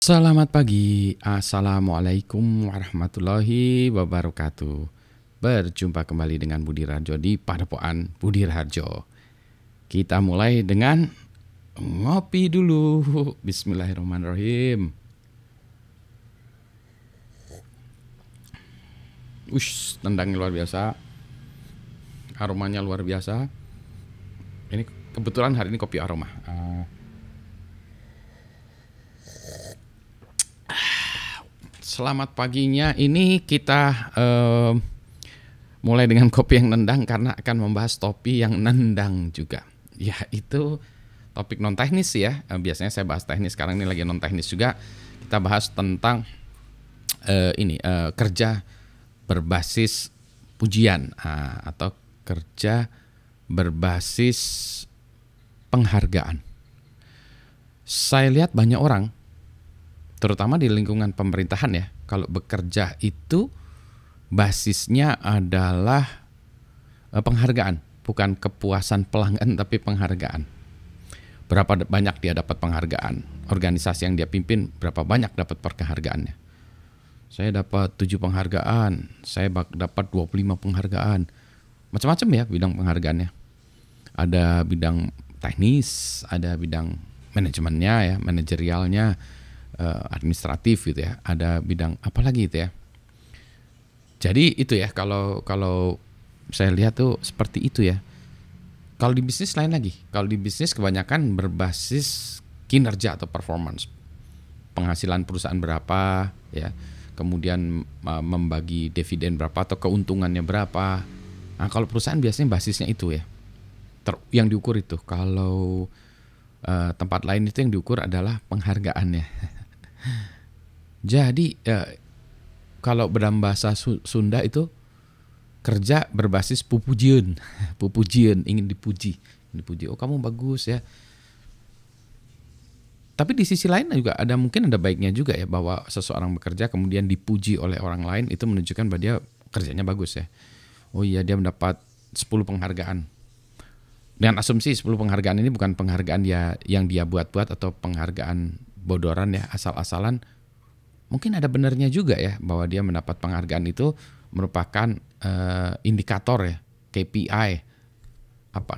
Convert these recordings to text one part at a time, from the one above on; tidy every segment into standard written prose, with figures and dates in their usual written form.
Selamat pagi, Assalamualaikum warahmatullahi wabarakatuh. Berjumpa kembali dengan Budi Raharjo di Padepokan Budi Raharjo. Kita mulai dengan ngopi dulu. Bismillahirrahmanirrahim. Tendangnya luar biasa. Aromanya luar biasa. Ini kebetulan hari ini kopi aroma. Selamat paginya. Ini kita mulai dengan kopi yang nendang karena akan membahas topi yang nendang juga. Ya, itu topik non teknis ya. Biasanya saya bahas teknis, sekarang ini lagi non teknis juga. Kita bahas tentang kerja berbasis pujian atau kerja berbasis penghargaan. Saya lihat banyak orang, terutama di lingkungan pemerintahan ya, kalau bekerja itu basisnya adalah penghargaan, bukan kepuasan pelanggan tapi penghargaan. Berapa banyak dia dapat penghargaan, organisasi yang dia pimpin berapa banyak dapat penghargaannya. Saya dapat 7 penghargaan, saya dapat 25 penghargaan. Macam-macam ya bidang penghargaannya. Ada bidang teknis, ada bidang manajemennya ya, manajerialnya, administratif gitu ya, ada bidang apa lagi itu ya. Jadi itu ya, kalau saya lihat tuh seperti itu ya. Kalau di bisnis lain lagi. Kalau di bisnis kebanyakan berbasis kinerja atau performance, penghasilan perusahaan berapa ya, kemudian membagi dividen berapa atau keuntungannya berapa. Nah, kalau perusahaan biasanya basisnya itu ya, yang diukur itu. Kalau tempat lain itu yang diukur adalah penghargaannya. Jadi kalau dalam bahasa Sunda itu kerja berbasis pupujian, pupujian, ingin dipuji. Oh, kamu bagus ya. Tapi di sisi lain juga mungkin ada baiknya juga ya, bahwa seseorang bekerja kemudian dipuji oleh orang lain, itu menunjukkan bahwa dia kerjanya bagus ya. Oh iya, dia mendapat 10 penghargaan. Dengan asumsi 10 penghargaan ini bukan penghargaan yang dia buat-buat atau penghargaan bodoran ya, asal-asalan. Mungkin ada benarnya juga ya, bahwa dia mendapat penghargaan itu merupakan indikator ya, KPI,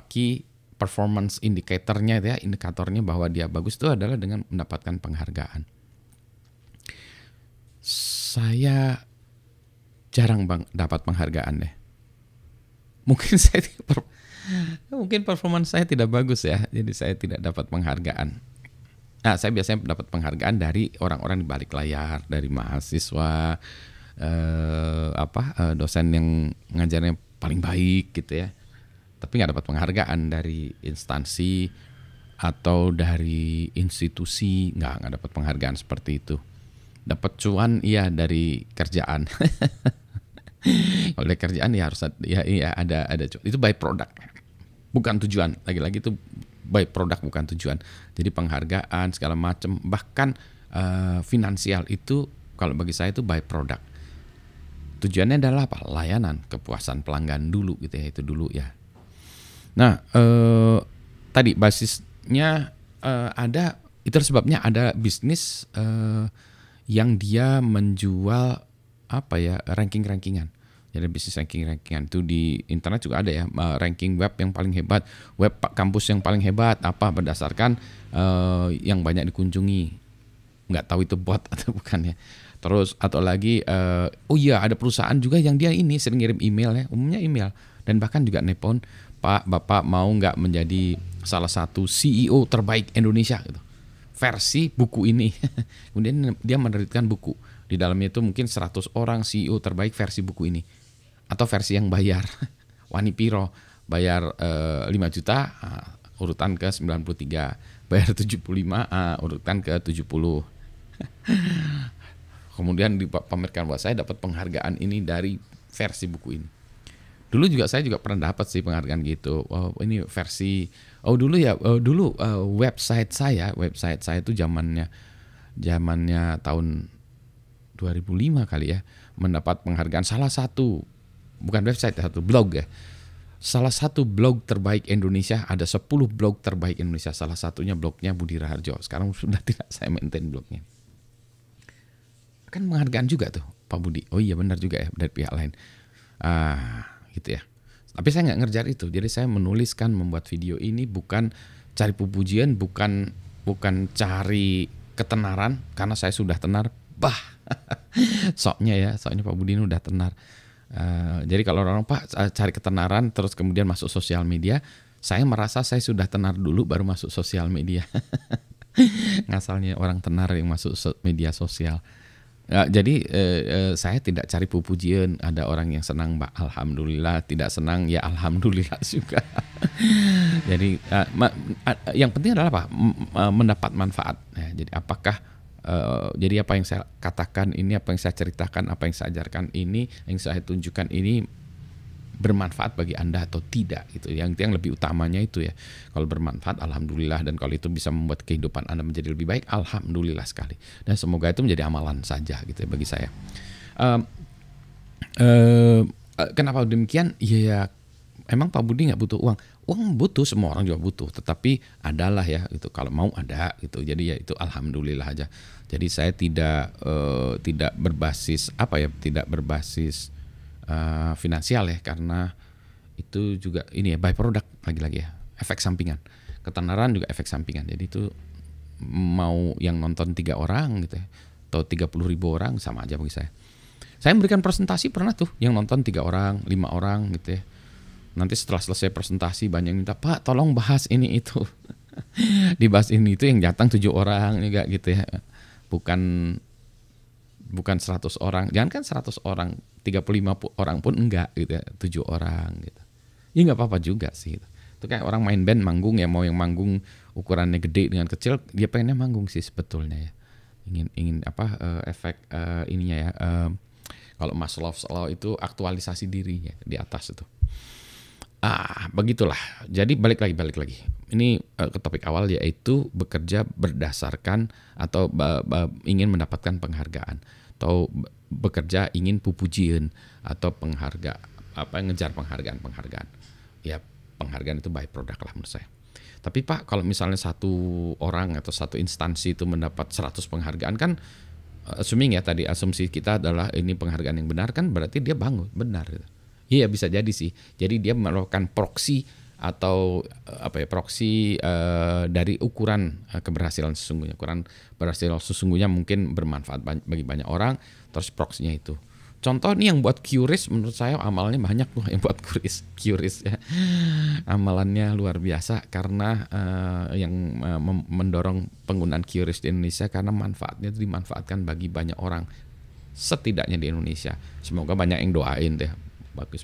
key performance indicatornya ya, indikatornya bahwa dia bagus itu adalah dengan mendapatkan penghargaan. Saya jarang dapat penghargaan deh. Mungkin performance saya tidak bagus ya, jadi saya tidak dapat penghargaan. Nah, saya biasanya dapat penghargaan dari orang-orang di balik layar, dari mahasiswa, dosen yang mengajarnya paling baik gitu ya. Tapi nggak dapat penghargaan dari instansi atau dari institusi, nggak dapat penghargaan seperti itu. Dapat cuan iya dari kerjaan. Kalau dari kerjaan ya harus ada itu by product, bukan tujuan. Lagi-lagi itu by product bukan tujuan. Jadi penghargaan segala macam, bahkan finansial itu kalau bagi saya itu by product. Tujuannya adalah apa? Layanan, kepuasan pelanggan dulu gitu ya, itu dulu ya. Nah, tadi basisnya ada, itu sebabnya ada bisnis yang dia menjual ranking-rankingan. Jadi bisnis ranking-rankingan itu di internet juga ada ya, ranking web yang paling hebat, web kampus yang paling hebat berdasarkan yang banyak dikunjungi. Nggak tahu itu bot atau bukan ya. Terus atau lagi ada perusahaan juga yang dia ini sering ngirim email ya, umumnya email, dan bahkan juga nepon, Pak, Bapak mau nggak menjadi salah satu CEO terbaik Indonesia gitu, versi buku ini. Kemudian dia menerbitkan buku, di dalamnya itu mungkin 100 orang CEO terbaik versi buku ini, atau versi yang bayar. Wani Piro bayar 5 juta, urutan ke 93, bayar 75, urutan ke 70. Kemudian dipamerkan bahwa saya dapat penghargaan ini dari versi buku ini. Dulu juga saya juga pernah dapat sih penghargaan gitu. Ini versi website saya itu zamannya tahun 2005 kali ya, mendapat penghargaan salah satu, bukan website, satu blog ya. Salah satu blog terbaik Indonesia, ada 10 blog terbaik Indonesia. Salah satunya blognya Budi Raharjo. Sekarang sudah tidak saya maintain blognya. kan penghargaan juga tuh Pak Budi. Oh iya benar juga ya dari pihak lain. Gitu ya. Tapi saya nggak ngerjar itu. Jadi saya menuliskan, membuat video ini bukan cari pujian, bukan cari ketenaran karena saya sudah tenar. Soknya Pak Budi ini udah tenar. Jadi kalau orang Pak cari ketenaran terus kemudian masuk sosial media, saya merasa saya sudah tenar dulu baru masuk sosial media. Ngasalnya orang tenar yang masuk media sosial. Jadi saya tidak cari pujian. Ada orang yang senang, alhamdulillah. Tidak senang, ya alhamdulillah juga. Jadi yang penting adalah apa? Mendapat manfaat. Jadi apakah jadi apa yang saya katakan ini, apa yang saya ceritakan, apa yang saya ajarkan ini, yang saya tunjukkan ini bermanfaat bagi Anda atau tidak gitu. Yang lebih utamanya itu ya. Kalau bermanfaat alhamdulillah, dan kalau itu bisa membuat kehidupan Anda menjadi lebih baik, alhamdulillah sekali. Dan semoga itu menjadi amalan saja gitu ya bagi saya. Kenapa demikian? Ya emang Pak Budi nggak butuh uang. Uang butuh, semua orang juga butuh. Tetapi adalah ya itu, kalau mau ada gitu. Jadi ya itu alhamdulillah aja. Jadi saya tidak berbasis tidak berbasis finansial ya, karena itu juga ini ya byproduct lagi-lagi ya, efek sampingan. Ketenaran juga efek sampingan. Jadi itu mau yang nonton 3 orang gitu ya, atau 30.000 orang sama aja bagi saya. Saya memberikan presentasi pernah tuh yang nonton 3 orang, 5 orang gitu ya. Nanti setelah selesai presentasi banyak yang minta, Pak tolong bahas ini itu. Dibahas ini itu yang datang 7 orang juga gitu ya. Bukan 100 orang, jangan kan 100 orang, 35 orang pun enggak gitu ya, 7 orang gitu. Ya nggak apa-apa juga sih. Itu kayak orang main band manggung ya, mau yang manggung ukurannya gede dengan kecil, dia pengennya manggung sih sebetulnya ya. Ingin efek ininya ya. Kalau Maslow's Law itu aktualisasi dirinya di atas itu. Begitulah. Jadi balik lagi. Ini ke topik awal, yaitu bekerja berdasarkan atau ingin mendapatkan penghargaan, atau bekerja ingin pujian atau ngejar penghargaan. Ya penghargaan itu byproduct lah menurut saya. Tapi Pak, kalau misalnya satu orang atau satu instansi itu mendapat 100 penghargaan kan, assuming ya tadi asumsi kita adalah ini penghargaan yang benar, kan berarti dia benar gitu. Iya bisa jadi sih. Jadi dia melakukan proksi atau proksi dari ukuran keberhasilan sesungguhnya. Ukuran keberhasilan sesungguhnya mungkin bermanfaat bagi banyak orang, terus proksinya itu. Contoh nih yang buat QRIS, menurut saya amalnya banyak tuh yang buat QRIS ya. Amalannya luar biasa karena yang mendorong penggunaan QRIS di Indonesia karena manfaatnya itu dimanfaatkan bagi banyak orang, setidaknya di Indonesia. Semoga banyak yang doain deh. Bagus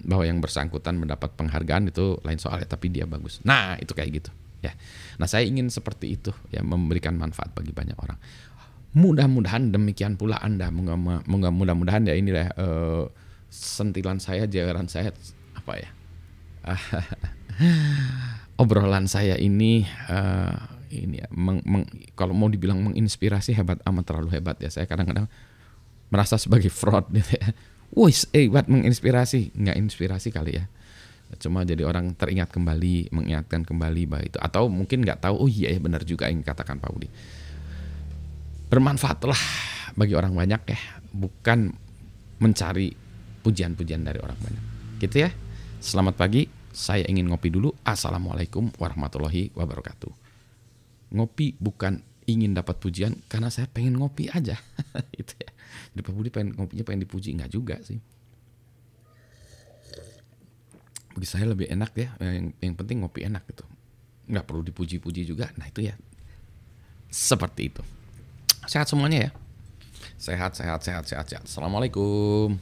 bahwa yang bersangkutan mendapat penghargaan, itu lain soalnya, tapi dia bagus. Nah itu kayak gitu ya. Nah saya ingin seperti itu ya, memberikan manfaat bagi banyak orang. Mudah-mudahan demikian pula Anda. Mudah-mudahan ya inilah sentilan saya, jawaran saya obrolan saya ini ya, kalau mau dibilang menginspirasi hebat amat, terlalu hebat ya. Saya kadang-kadang merasa sebagai fraud gitu ya. Buat menginspirasi, nggak inspirasi kali ya. Cuma jadi orang teringat kembali, mengingatkan kembali bahwa itu, atau mungkin nggak tahu. Oh iya ya benar juga yang dikatakan Pak Budi. Bermanfaatlah bagi orang banyak ya, bukan mencari pujian-pujian dari orang banyak. Gitu ya. Selamat pagi. Saya ingin ngopi dulu. Assalamualaikum warahmatullahi wabarakatuh. Ngopi bukan ingin dapat pujian, karena saya pengen ngopi aja. Itu ya. Jadi Pak Budi ngopinya pengen dipuji, enggak juga sih. Bagi saya lebih enak ya, yang penting ngopi enak gitu. Enggak perlu dipuji-puji juga. Nah itu ya. Seperti itu. Sehat semuanya ya. Sehat. Assalamualaikum.